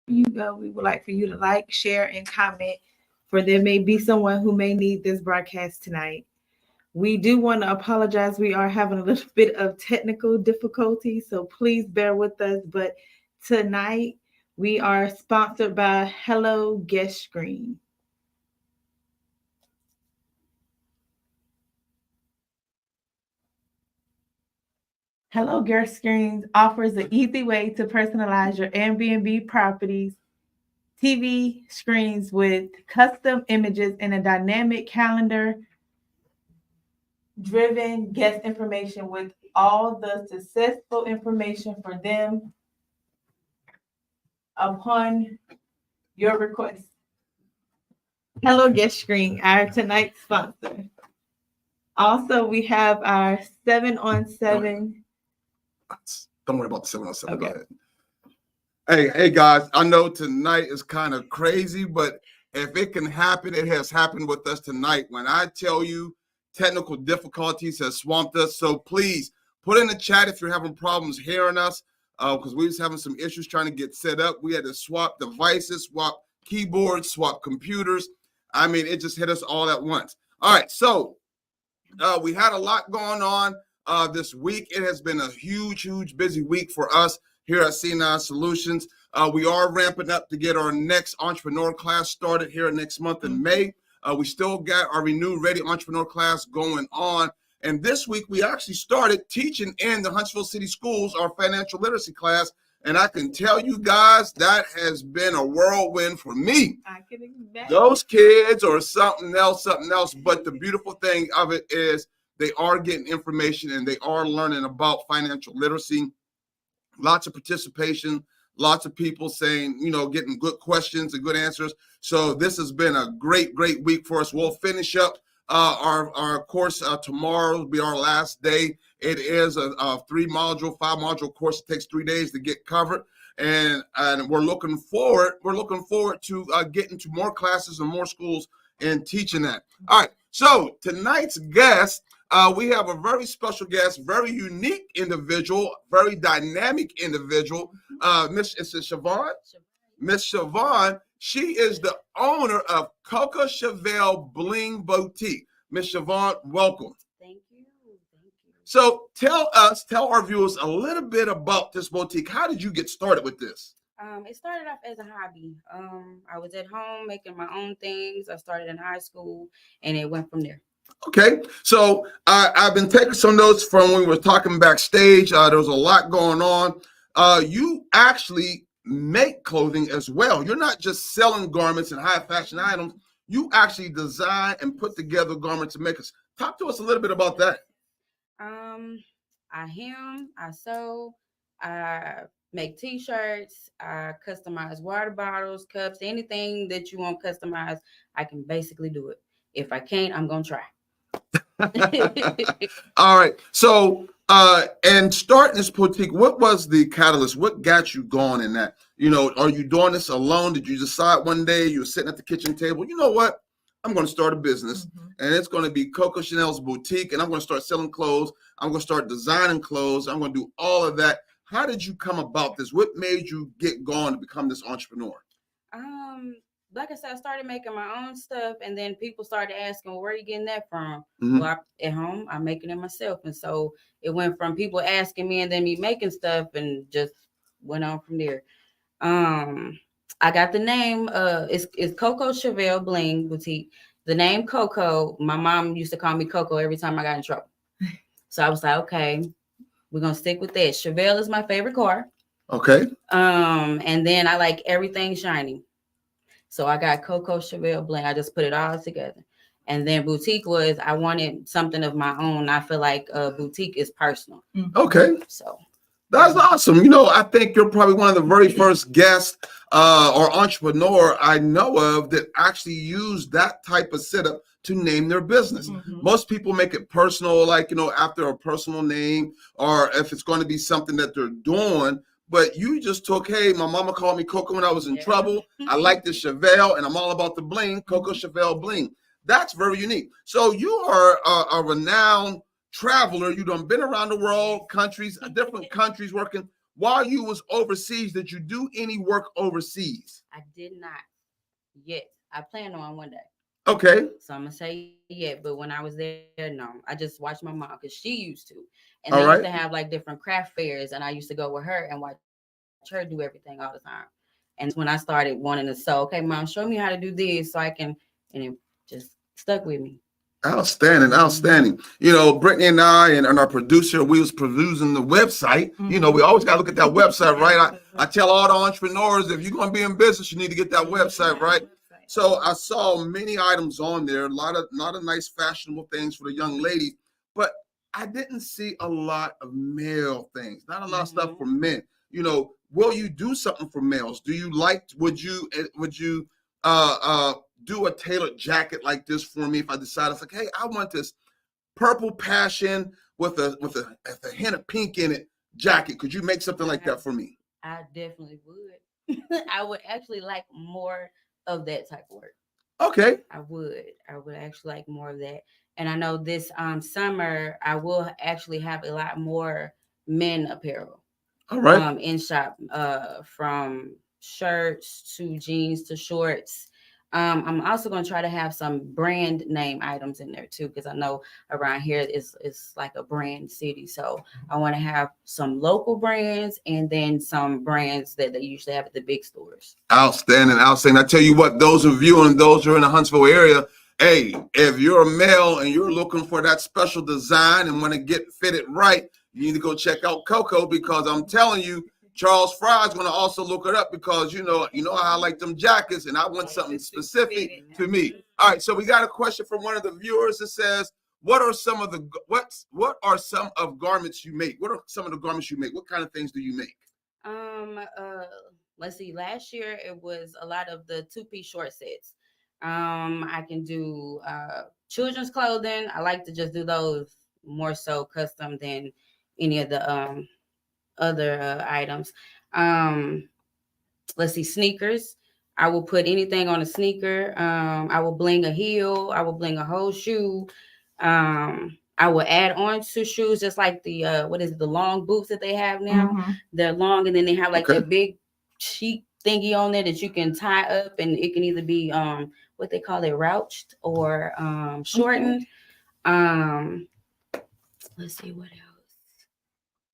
You go, we would like for you to like, share, and comment, for there may be someone who may need this broadcast tonight. We do want to apologize. We are having a little bit of technical difficulty, so please bear with us. But tonight we are sponsored by Hello Guest Screen. Hello Guest Screens offers an easy way to personalize your Airbnb properties TV screens with custom images and a dynamic calendar driven guest information with all the successful information for them upon your request. Hello Guest Screen, our tonight's sponsor. Also, we have our 7-on-7. Don't worry about the 7-on-7. Okay. Go ahead. Hey guys, I know tonight is kind of crazy, but if it can happen, it has happened with us tonight. When I tell you technical difficulties has swamped us, so please put in the chat if you're having problems hearing us, because we was having some issues trying to get set up. We had to swap devices, swap keyboards, swap computers. I mean, it just hit us all at once. All right, so we had a lot going on this week. It has been a huge busy week for us here at C9 Solutions. We are ramping up to get our next entrepreneur class started here next month in May. We still got our Renew Ready entrepreneur class going on. And this week, we actually started teaching in the Huntsville City Schools, our financial literacy class. And I can tell you guys, that has been a whirlwind for me. I can imagine. Those kids are something else. But the beautiful thing of it is they are getting information and they are learning about financial literacy. Lots of participation, lots of people saying, getting good questions and good answers. So this has been a great week for us. We'll finish up our course tomorrow will be our last day. It is a 5 module course. It takes 3 days to get covered. And we're looking forward to getting to more classes and more schools and teaching that. All right. So tonight's guest, we have a very special guest, very unique individual, very dynamic individual, Miss Chevelle. Miss Chevelle, she is the owner of Coco Chevelle Bling Boutique. Miss Chevelle, welcome. Thank you. So tell our viewers a little bit about this boutique. How did you get started with this? It started off as a hobby. I was at home making my own things. I started in high school, and it went from there. Okay, so I've been taking some notes from when we were talking backstage. There was a lot going on. You actually make clothing as well. You're not just selling garments and high fashion items. You actually design and put together garments and make us. Talk to us a little bit about that. I hem, I sew, I make t-shirts, I customize water bottles, cups, anything that you want customized, I can basically do it. If I can't, I'm gonna try. All right. So, and starting this boutique, what was the catalyst? What got you going in that? Are you doing this alone? Did you decide one day you were sitting at the kitchen table, you know what? I'm going to start a business, and it's going to be Coco Chanel's boutique, and I'm going to start selling clothes. I'm going to start designing clothes. I'm going to do all of that. How did you come about this? What made you get going to become this entrepreneur? Like I said, I started making my own stuff, and then people started asking, well, where are you getting that from? Well, at home, I'm making it myself. And so it went from people asking me and then me making stuff and just went on from there. I got the name, it's Coco Chevelle Bling Boutique. The name Coco, my mom used to call me Coco every time I got in trouble. So I was like, okay, we're going to stick with that. Chevelle is my favorite car. Okay. And then I like everything shiny. So I got Coco Chevelle Bling. I just put it all together. And then boutique was, I wanted something of my own. I feel like a boutique is personal. Okay. So that's awesome. I think you're probably one of the very first guests or entrepreneur I know of that actually used that type of setup to name their business. Most people make it personal, like, after a personal name, or if it's going to be something that they're doing. But you just took, hey, my mama called me Coco when I was in trouble. I like the Chevelle, and I'm all about the bling, Coco Chevelle Bling. That's very unique. So you are a renowned traveler. You done been around the world, different countries working. while you was overseas, did you do any work overseas? I did not yet. I plan on one day. Okay. So I'm gonna say yeah, but when I was there, no, I just watched my mom because she used to, and they All used to right. have like different craft fairs, and I used to go with her and watch her do everything all the time. And that's when I started wanting to sew. Okay, mom, show me how to do this so I can, and it just stuck with me. Outstanding, outstanding. You know, Brittany and I and our producer, we was producing the website. You know, we always got to look at that website, right? I tell all the entrepreneurs, if you're going to be in business, you need to get that website, right? So I saw many items on there, a lot of nice fashionable things for the young ladies, but I didn't see a lot of male things, not a lot of stuff for men. You know, will you do something for males? Do you would you do a tailored jacket like this for me if I decide it's like, hey, I want this purple passion with a hint of pink in it jacket. Could you make something like that for me? I definitely would. I would actually like more of that type of work. Okay. I would actually like more of that. And I know this summer I will actually have a lot more men apparel. All right. In shop, from shirts to jeans to shorts. I'm also gonna try to have some brand name items in there too, because I know around here it's like a brand city. So I want to have some local brands and then some brands that they usually have at the big stores. Outstanding, outstanding. I tell you what, those of you and those who are in the Huntsville area, hey, if you're a male and you're looking for that special design and want to get fitted right, you need to go check out Coco, because I'm telling you, Charles Fry is going to also look it up, because you know how I like them jackets, and I want something specific to me. All right, so we got a question from one of the viewers that says, what are some of garments you make? What are some of the garments you make? What kind of things do you make? Let's see. Last year it was a lot of the two-piece short sets. I can do children's clothing. I like to just do those more so custom than any of the other items. Let's see, sneakers. I will put anything on a sneaker. I will bling a heel. I will bling a whole shoe. I will add on to shoes, just like the what is it, the long boots that they have now. They're long, and then they have like that big sheet thingy on there that you can tie up, and it can either be what they call it, rouched or shortened. Let's see what else.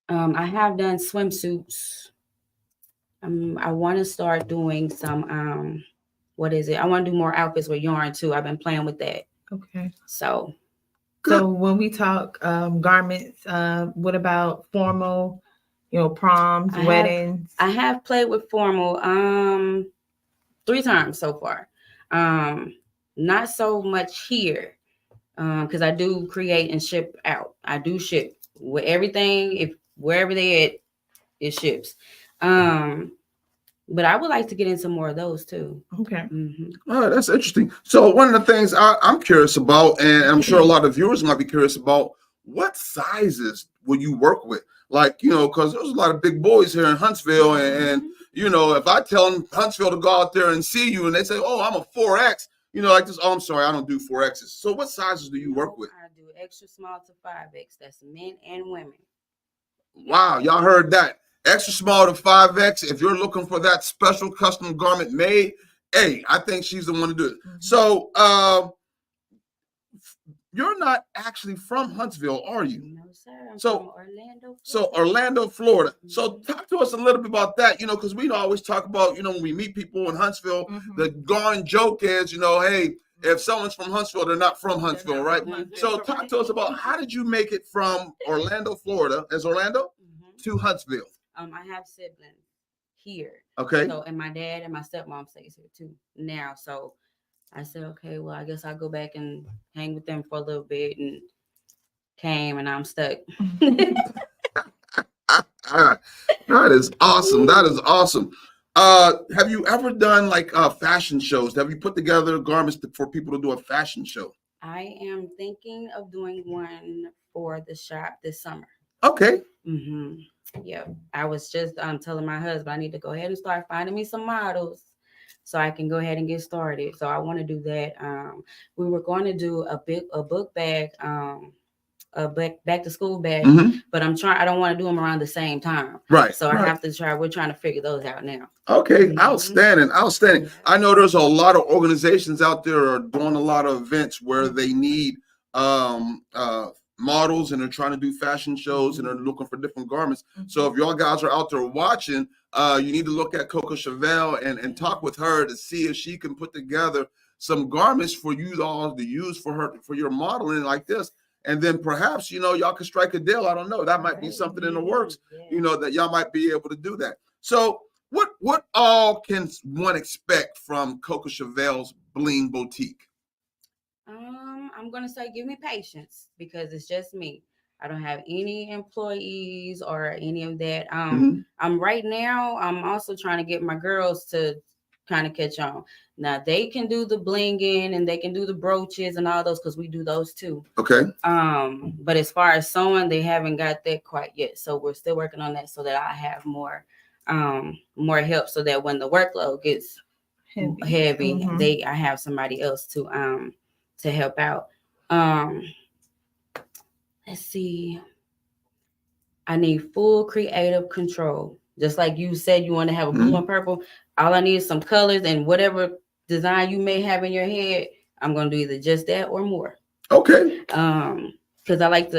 I have done swimsuits. I want to start doing some what is it? I want to do more outfits with yarn too. I've been playing with that. Okay. So when we talk garments, what about formal, proms, weddings? I have played with formal 3 times so far. Not so much here, because I do create and ship out. I do ship with everything. If wherever they at, it ships. But I would like to get into more of those too. Okay. Oh, that's interesting. So one of the things I'm curious about, and I'm sure a lot of viewers might be curious about, what sizes will you work with? Like, because there's a lot of big boys here in Huntsville, and if I tell them Huntsville to go out there and see you, and they say, "Oh, I'm a 4X," like this. Oh, I'm sorry, I don't do 4Xs. So what sizes do you work with? I do extra small to 5X. That's men and women. Wow, y'all heard that. Extra small to 5X. If you're looking for that special custom garment made, hey, I think she's the one to do it. So you're not actually from Huntsville, are you? No, sir. I'm from Orlando, Florida. So Orlando, Florida. So talk to us a little bit about that, because we always talk about, when we meet people in Huntsville, the going joke is, hey, if someone's from Huntsville, they're not from Huntsville, right? So talk to us about, how did you make it from Orlando, Florida, as Orlando, to Huntsville? I have siblings here. Okay. So, and my dad and my stepmom stays here too now. So I said, okay, well, I guess I'll go back and hang with them for a little bit, and came, and I'm stuck. That is awesome. That is awesome. Have you ever done like fashion shows? Have you put together garments for people to do a fashion show? I am thinking of doing one for the shop this summer. Okay. Yeah, I was just telling my husband I need to go ahead and start finding me some models so I can go ahead and get started. So I want to do that. We were going to do a book bag back to school bag, Mhm. but I don't want to do them around the same time. Right. So I right. have to try. We're trying to figure those out now. Okay, Mhm. outstanding, outstanding. Yeah. I know there's a lot of organizations out there are doing a lot of events where Mm-hmm. they need models and they're trying to do fashion shows and they're looking for different garments. So if y'all guys are out there watching, you need to look at Coco Chevelle and talk with her to see if she can put together some garments for you all to use for your modeling like this. And then perhaps, y'all could strike a deal. I don't know. That might be something in the works, that y'all might be able to do that. So what all can one expect from Coco Chevelle's Bling Boutique? I'm gonna say give me patience because it's just me. I don't have any employees or any of that. Mhm. I'm right now. I'm also trying to get my girls to kind of catch on. Now they can do the blinging and they can do the brooches and all those because we do those too. Okay. But as far as sewing, they haven't got that quite yet. So we're still working on that so that I have more help so that when the workload gets heavy, Mhm. I have somebody else to help out. Um, let's see. I need full creative control. Just like you said, you want to have a blue and purple. All I need is some colors and whatever design you may have in your head. I'm gonna do either just that or more. Okay. Because I like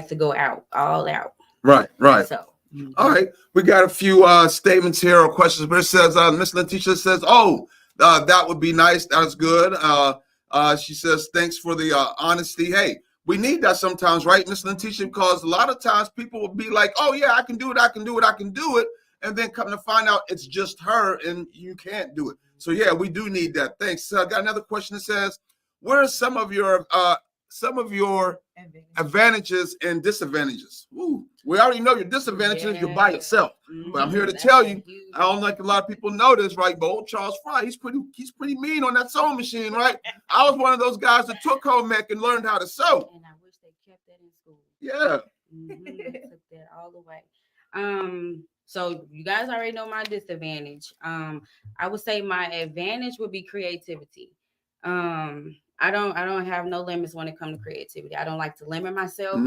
to go all out. Right. Right. So. All right, we got a few statements here or questions. But it says, Miss Letitia says, "Oh, that would be nice. That's good." She says, "Thanks for the honesty." Hey, we need that sometimes, right, Miss Letitia? Because a lot of times people will be like, "Oh yeah, I can do it. I can do it. I can do it," and then come to find out it's just her and you can't do it. So yeah, we do need that. Thanks. I got another question that says, "What are some of your advantages and disadvantages?" Ooh, we already know your disadvantages. You're by yourself, but I'm here to tell you. I don't like a lot of people know this, right? But old Charles Fry, he's pretty mean on that sewing machine, right? I was one of those guys that took home ec and learned how to sew. And I wish they kept that in school. Yeah. I took that all the way. So you guys already know my disadvantage. I would say my advantage would be creativity. I don't have no limits when it comes to creativity. I don't like to limit myself.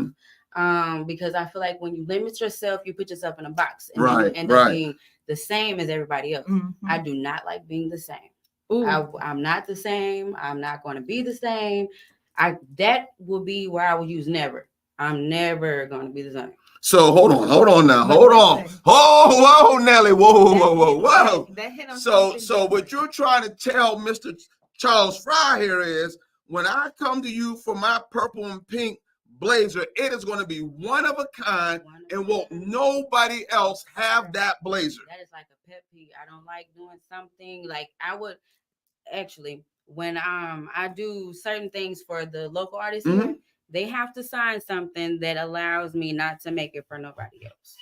Because I feel like when you limit yourself, you put yourself in a box and then you end up being the same as everybody else. I do not like being the same. I'm not the same. I'm not going to be the same. That will be where I would use never. I'm never going to be the same. So hold on now. Hold on. Oh, whoa, Nelly. Whoa. So what you're trying to tell Mr. Charles Fry here is when I come to you for my purple and pink blazer, it is going to be one of a kind and won't nobody else have that blazer. That is like a pet peeve. I don't like doing something like I would actually when I do certain things for the local artists here, they have to sign something that allows me not to make it for nobody else.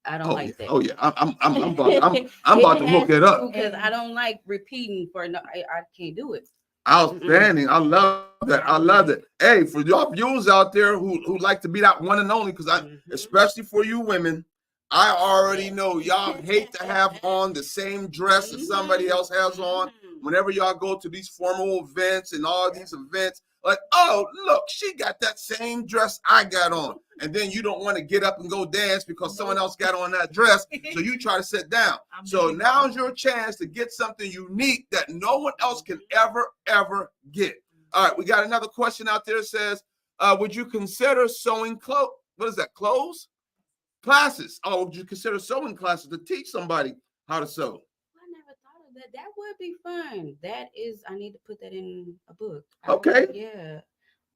I don't like that. Oh yeah, I'm about to hook it up because I don't like repeating for no. I can't do it. Outstanding. I love that. I love it. Hey, for y'all viewers out there who like to be that one and only, because especially for you women, I already know y'all hate to have on the same dress that somebody else has on. Whenever y'all go to these formal events and all these events, like, oh, look, she got that same dress I got on. And then you don't want to get up and go dance because someone else got on that dress. So you try to sit down. So now's your chance to get something unique that no one else can ever get. All right, we got another question out there that says, would you consider sewing clothes? What is that, clothes? Classes. Oh, would you consider sewing classes to teach somebody how to sew? I never thought of that. That would be fun. I need to put that in a book. Okay.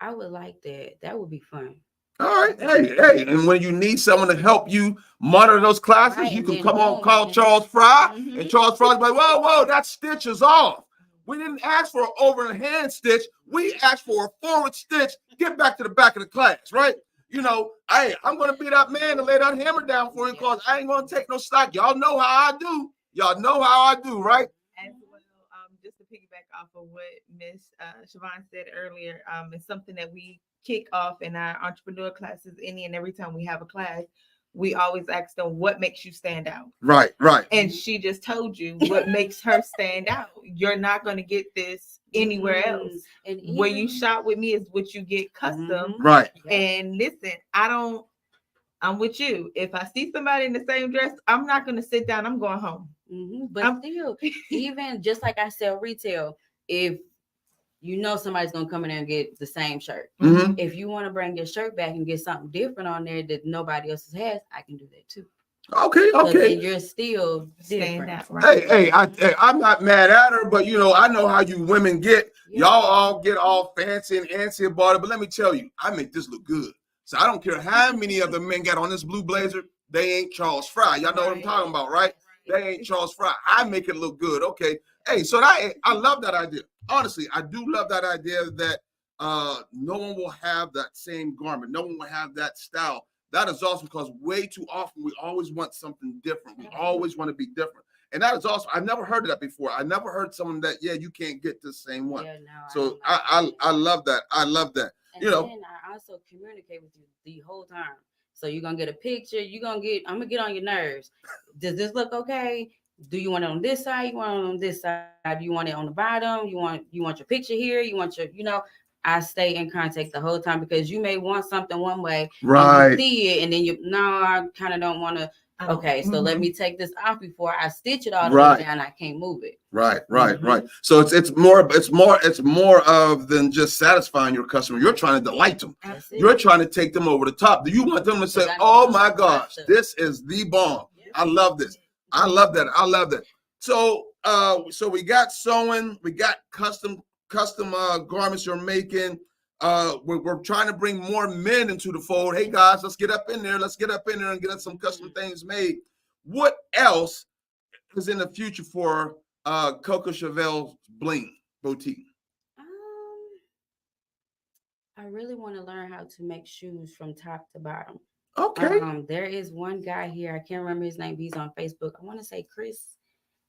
I would like that. That would be fun. All right. Hey. And when you need someone to help you monitor those classes, you can come on, call Charles Fry. And Charles Fry's like, whoa, that stitch is off. We didn't ask for an overhand stitch. We asked for a forward stitch. Get back to the back of the class, right? I'm going to be that man to lay that hammer down for you because I ain't going to take no stock. Y'all know how I do. Right? As well, just to piggyback off of what Miss Siobhan said earlier, it's something that we kick off in our entrepreneur classes any and every time we have a class. we always ask them, what makes you stand out? Right. And she just told you what makes her stand out. You're not going to get this anywhere else. And Where you shop with me is what you get custom. Right. And listen, I'm with you. If I see somebody in the same dress, I'm not going to sit down. I'm going home. But still, even just like I sell retail, if you know somebody's gonna come in there and get the same shirt. If you want to bring your shirt back and get something different on there that nobody else has, I can do that too. Okay. Then you're still stand different. out, right? I'm not mad at her, but you know, I know how you women get. Y'all all get all fancy and antsy about it. But let me tell you, I make this look good. So I don't care how many of the men got on this blue blazer. They ain't Charles Fry. Y'all know what I'm talking about, right? They ain't Charles Fry. I make it look good. Okay. Hey, so I love that idea. Honestly, I do love that idea that no one will have that same garment. No one will have that style. That is awesome because way too often we always want something different. We always want to be different. And that is awesome. I never heard of that before. I never heard someone that, you can't get the same one. Yeah, no, so I love that. I love that. And then I also communicate with you the whole time. So you're gonna get a picture. I'm gonna get on your nerves. Does this look okay? Do you want it on this side? You want it on this side? Do you want it on the bottom? You want your picture here? You want your, I stay in contact the whole time because you may want something one way, right? And you see it, and then I kind of don't want to. Okay, so let me take this off before I stitch it all the way down. I can't move it. Right. So it's more of than just satisfying your customer. You're trying to delight them. You're trying to take them over the top. Do you want them to say, "Oh my gosh, this is the bomb. I love this. I love that." So we got sewing, we got custom garments you're making. We're trying to bring more men into the fold. Hey guys, let's get up in there. And get us some custom things made. What else is in the future for Coco Chevelle's Bling Boutique? I really want to learn how to make shoes from top to bottom. Okay. There is one guy here. I can't remember his name. He's on Facebook. I want to say Chris.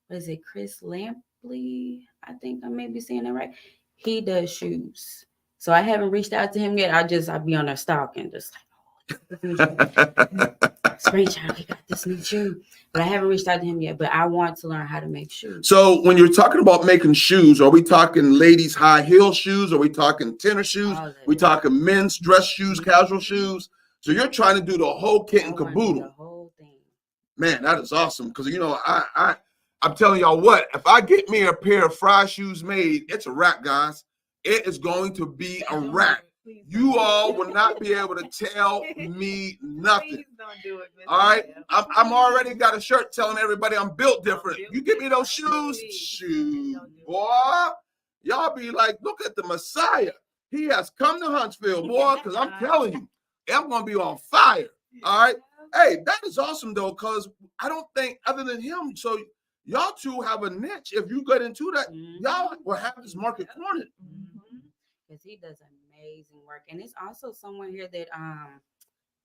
What is it? Chris Lampley. I think I may be saying that right. He does shoes. So I haven't reached out to him yet. I'll be on there stalking, just like, screenshot, we got this new shoe. But I haven't reached out to him yet. But I want to learn how to make shoes. So when you're talking about making shoes, are we talking ladies' high heel shoes? Are we talking tennis shoes? We talking men's dress shoes, casual shoes? So you're trying to do the whole kit and caboodle. The whole thing. Man, that is awesome. Because I'm telling y'all what, if I get me a pair of Fry shoes made, it's a wrap, guys. It is going to be a wrap. You all will not be able to tell me nothing. Please don't do it, all right, I'm already got a shirt telling everybody I'm built different. You give me those shoes, boy, y'all be like, look at the Messiah. He has come to Huntsville, boy, because I'm telling you, I'm going to be on fire. All right. Hey, that is awesome, though, because I don't think other than him, so y'all two have a niche. If you get into that, y'all will have this market cornered. Because he does amazing work. And it's also someone here that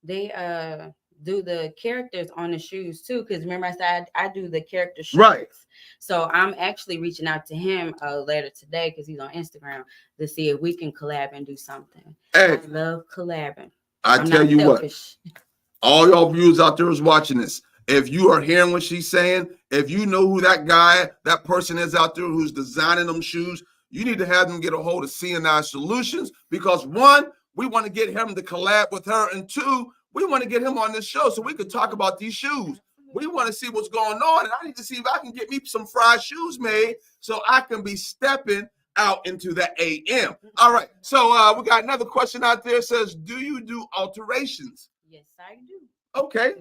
they do the characters on the shoes too. Because remember I said I do the character shoes. Right. So I'm actually reaching out to him later today because he's on Instagram to see if we can collab and do something. Hey, I love collabing. I tell you selfish. What, all y'all viewers out there is watching this. If you are hearing what she's saying, if you know who that person is out there who's designing them shoes, you need to have them get a hold of CNI Solutions because one, we want to get him to collab with her, and two, we want to get him on this show so we could talk about these shoes. We want to see what's going on, and I need to see if I can get me some Fry shoes made so I can be stepping out into the AM. All right, so we got another question out there. It says, do you do alterations? Yes, I do. Okay.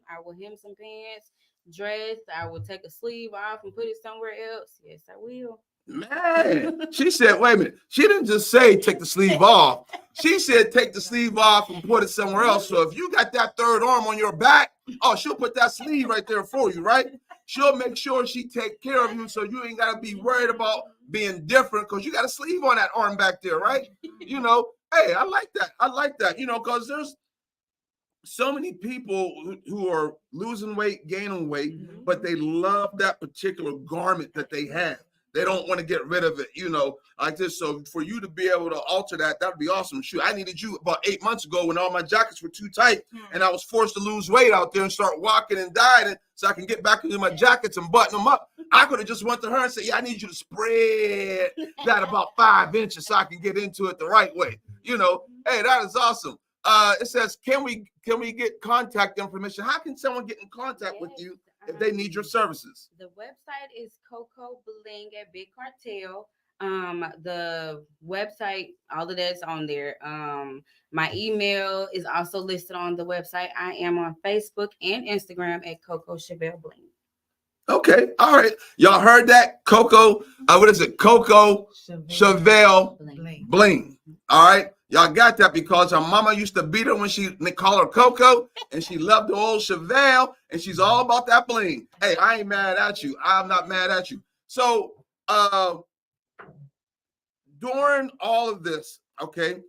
I will hem some pants, dress. I will take a sleeve off and put it somewhere else. Yes, I will. Man, she said, wait a minute. She didn't just say take the sleeve off. She said take the sleeve off and put it somewhere else. So if you got that third arm on your back, she'll put that sleeve right there for you, right? She'll make sure she take care of you so you ain't got to be worried about being different because you got a sleeve on that arm back there, right? Hey, I like that, because there's so many people who are losing weight, gaining weight, but they love that particular garment that they have. They don't want to get rid of it, you know, like this. So for you to be able to alter that, that'd be awesome. Shoot, I needed you about 8 months ago when all my jackets were too tight and I was forced to lose weight out there and start walking and dieting so I can get back into my jackets and button them up. I could have just went to her and said, yeah, I need you to spread that about 5 inches so I can get into it the right way. You know, hey, that is awesome. It says, can we get contact information? How can someone get in contact with you if they need your services? The website is Coco Bling at Big Cartel. The website, all of that's on there. My email is also listed on the website. I am on Facebook and Instagram at Coco Chevelle Bling. Okay, all right. Y'all heard that? Coco, what is it? Coco Chevelle Bling. All right. Y'all got that because her mama used to beat her when they call her Coco, and she loved the old Chevelle, and she's all about that bling. Hey, I ain't mad at you. I'm not mad at you. So during all of this, okay,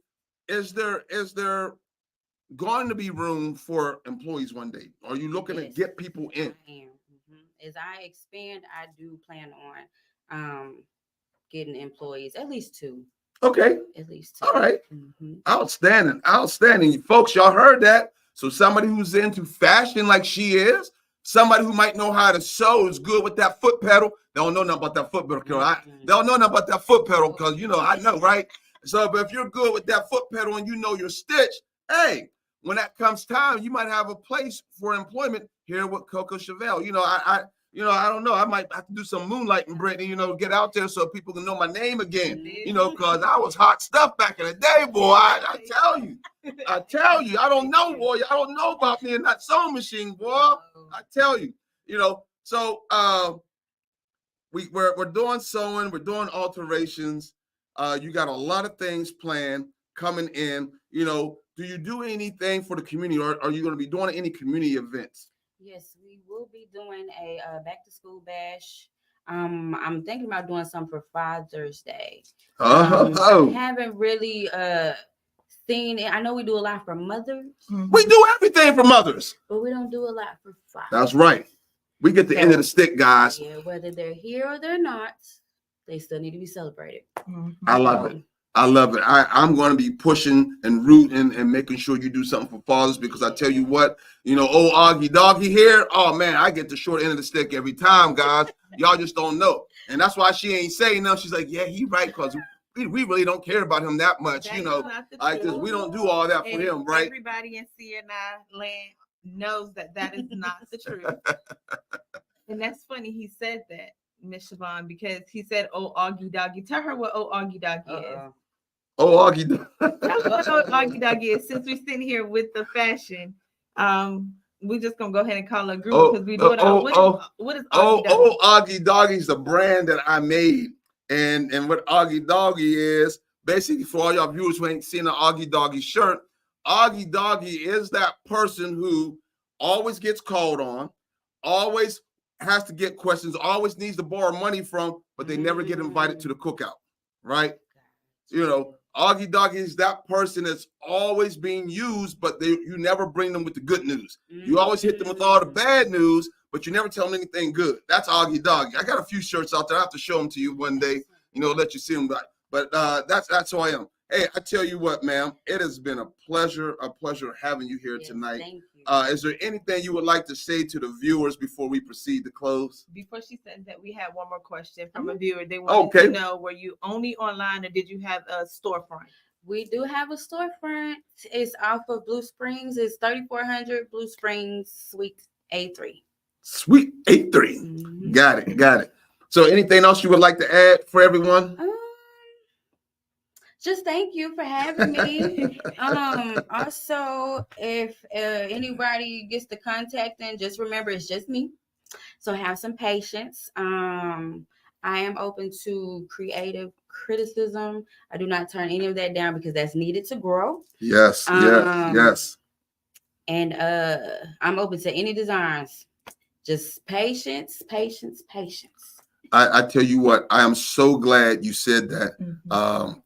is there going to be room for employees one day? Are you looking to get people in? I am. As I expand, I do plan on getting employees, at least 2. Okay. At least 2. All right. Outstanding. Outstanding. Folks, y'all heard that. So somebody who's into fashion like she is, somebody who might know how to sew is good with that foot pedal. They don't know nothing about that foot pedal. They don't know nothing about that foot pedal because, you know, I know, right? So but if you're good with that foot pedal and you know your stitch, hey, when that comes time, you might have a place for employment here with Coco Chevelle. You know, I don't know. I might have to do some moonlighting, Brittany, you know, get out there so people can know my name again, you know, because I was hot stuff back in the day, boy. I tell you, I don't know, boy. I don't know about me and that sewing machine, boy. I tell you, you know, so we're doing sewing, we're doing alterations. You got a lot of things planned coming in, you know. Do you do anything for the community, or are you going to be doing any community events? Yes, we will be doing a back to school bash. I'm thinking about doing something for Father's Day. I haven't really seen it. I know we do a lot for mothers. We do everything for mothers, but we don't do a lot for fathers. That's right. We get the end of the stick, guys. Yeah, whether they're here or they're not, they still need to be celebrated. I love it. I love it. I'm going to be pushing and rooting and making sure you do something for fathers, because I tell you what, you know, old Augie Doggy here, oh man, I get the short end of the stick every time, guys. Y'all just don't know. And that's why she ain't saying nothing. She's like, yeah, he right, because we really don't care about him that much, you know. Like this, we don't do all that for him, right? Everybody in CNI land knows that is not the truth. And that's funny he said that, Miss Siobhan, because he said, oh, Augie Doggy. Tell her what oh, Augie Doggy is. Oh, Augie Doggy. Augie Doggy is. Since we're sitting here with the fashion, we're just gonna go ahead and call a group because we do it. What is Augie Doggy? Augie Doggy is the brand that I made, and what Augie Doggy is, basically, for all y'all viewers who ain't seen an Augie Doggy shirt, Augie Doggy is that person who always gets called on, always has to get questions, always needs to borrow money from, but they never get invited to the cookout, right? You know, Augie Doggy is that person that's always being used, but you never bring them with the good news. You always hit them with all the bad news, but you never tell them anything good. That's Augie Doggy. I got a few shirts out there. I have to show them to you one day, you know, let you see them. But that's who I am. Hey, I tell you what, ma'am, it has been a pleasure having you here tonight. Thank you. Is there anything you would like to say to the viewers before we proceed to close? Before she said that, we had one more question from a viewer. They wanted to know, were you only online or did you have a storefront? We do have a storefront. It's off of Blue Springs. It's 3400 Blue Springs, Suite A3. Suite A3. Got it. So anything else you would like to add for everyone? Just thank you for having me. Also, if anybody gets the contacting, just remember it's just me. So have some patience. I am open to creative criticism. I do not turn any of that down because that's needed to grow. Yes. And I'm open to any designs. Just patience. I tell you what, I am so glad you said that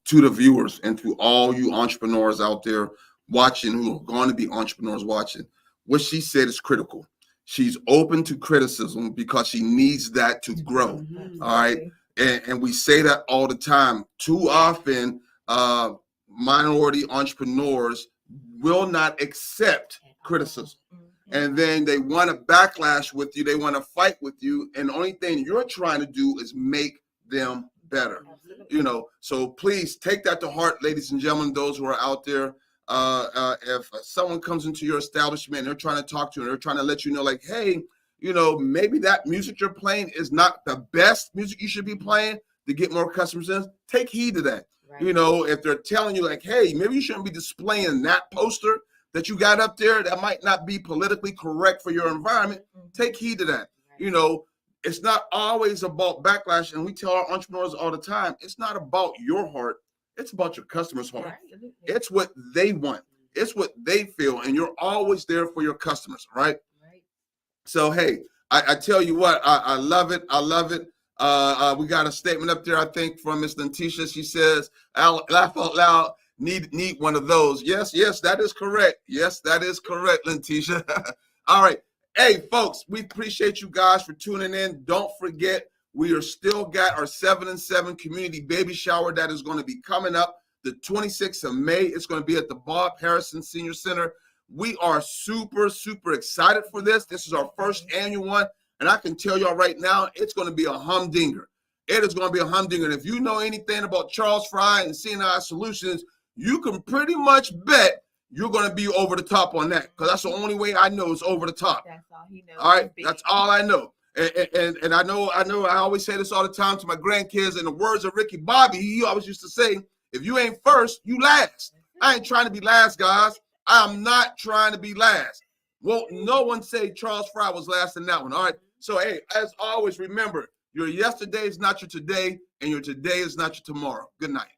to the viewers and to all you entrepreneurs out there watching who are going to be entrepreneurs watching. What she said is critical. She's open to criticism because she needs that to grow. All right. and we say that all the time. Too often, minority entrepreneurs will not accept criticism. And then they want to backlash with you. They want to fight with you. And the only thing you're trying to do is make them better. You know, so please take that to heart, ladies and gentlemen, those who are out there. If someone comes into your establishment and they're trying to talk to you and they're trying to let you know, like, hey, you know, maybe that music you're playing is not the best music you should be playing to get more customers in, take heed to that. Right. You know, if they're telling you like, hey, maybe you shouldn't be displaying that poster that you got up there that might not be politically correct for your environment, take heed to that. Right. You know, it's not always about backlash. And we tell our entrepreneurs all the time, it's not about your heart. It's about your customer's heart. Right. It's what they want. It's what they feel. And you're always there for your customers, right? Right. So, hey, I tell you what, I love it. I love it. We got a statement up there, I think, from Miss Lentisha. She says, laugh out loud, need one of those. Yes, that is correct. Yes, that is correct, Lentisha. All right. Hey, folks, we appreciate you guys for tuning in. Don't forget, we are still got our 7 and 7 community baby shower that is going to be coming up the 26th of May. It's going to be at the Bob Harrison Senior Center. We are super, super excited for this. This is our first annual one. And I can tell y'all right now, it's going to be a humdinger. It is going to be a humdinger. And if you know anything about Charles Fry and CNI Solutions, you can pretty much bet you're going to be over the top on that, because that's the only way I know is over the top. That's all he knows. All right, that's all I know. And I know I always say this all the time to my grandkids. In the words of Ricky Bobby, he always used to say, if you ain't first, you last. I ain't trying to be last, guys. I'm not trying to be last. Well, no one say Charles Fry was last in that one. All right. So, hey, as always, remember, your yesterday is not your today, and your today is not your tomorrow. Good night.